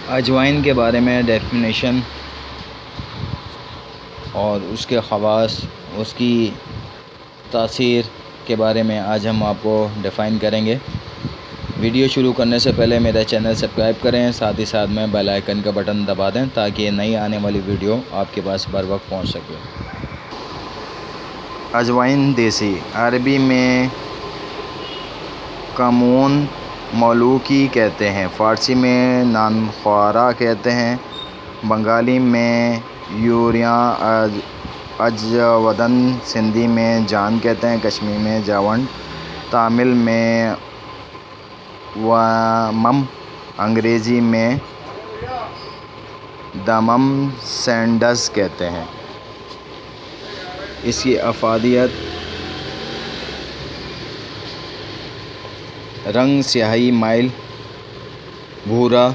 اجوائن کے بارے میں ڈیفینیشن اور اس کے خواص، اس کی تاثیر کے بارے میں آج ہم آپ کو ڈیفائن کریں گے۔ ویڈیو شروع کرنے سے پہلے میرا چینل سبسکرائب کریں، ساتھ ہی ساتھ میں بیل آئیکن کا بٹن دبا دیں تاکہ نئی آنے والی ویڈیو آپ کے پاس بر وقت پہنچ سکے۔ اجوائن دیسی، عربی میں کمون مولوکی کہتے ہیں، فارسی میں نانخوارا کہتے ہیں، بنگالی میں یوریاں اجودن، سندھی میں جان کہتے ہیں، کشمیری میں جاونڈ، تامل میں وامم، انگریزی میں دمم سینڈز کہتے ہیں۔ اس کی افادیت: رنگ سیاہی مائل بھورا،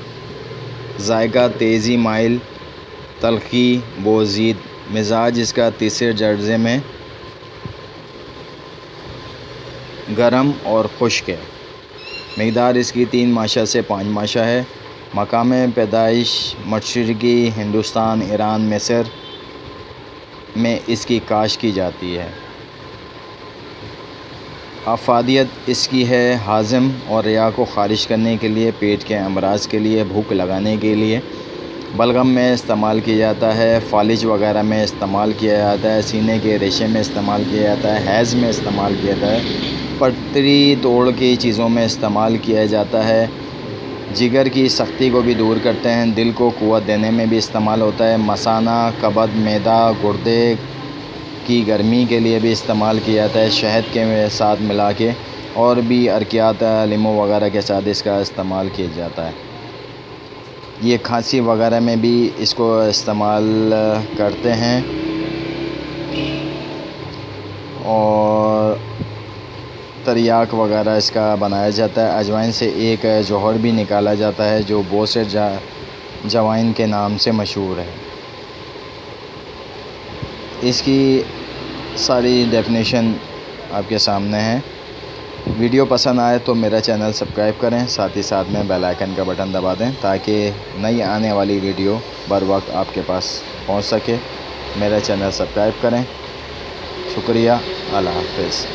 ذائقہ تیزی مائل، تلخی بوزید، مزاج اس کا تیسرے درجے میں گرم اور خشک ہے، مقدار اس کی 3 ماشا سے 5 ماشا ہے، مقام پیدائش مشرقی ہندوستان، ایران، مصر میں اس کی کاشت کی جاتی ہے۔ افادیت اس کی ہے: ہاضمہ اور ریا کو خارج کرنے کے لیے، پیٹ کے امراض کے لیے، بھوک لگانے کے لیے، بلغم میں استعمال کیا جاتا ہے، فالج وغیرہ میں استعمال کیا جاتا ہے، سینے کے ریشے میں استعمال کیا جاتا ہے، حیض میں استعمال کیا جاتا ہے، پتری توڑ کی چیزوں میں استعمال کیا جاتا ہے، جگر کی سختی کو بھی دور کرتے ہیں، دل کو قوت دینے میں بھی استعمال ہوتا ہے، مثانہ، کبد، معدہ، گردے کی گرمی کے لیے بھی استعمال کیا جاتا ہے، شہد کے ساتھ ملا کے، اور بھی ارکیات، لیمو وغیرہ کے ساتھ اس کا استعمال کیا جاتا ہے۔ یہ کھانسی وغیرہ میں بھی اس کو استعمال کرتے ہیں، اور تریاک وغیرہ اس کا بنایا جاتا ہے۔ اجوائن سے ایک جوہر بھی نکالا جاتا ہے جو بوسر جوائن کے نام سے مشہور ہے۔ اس کی ساری ڈیفینیشن آپ کے سامنے ہے۔ ویڈیو پسند آئے تو میرا چینل سبسکرائب کریں، ساتھ ہی ساتھ میں بیل آئیکن کا بٹن دبا دیں تاکہ نئی آنے والی ویڈیو بر وقت آپ کے پاس پہنچ سکے۔ میرا چینل سبسکرائب کریں۔ شکریہ، اللہ حافظ۔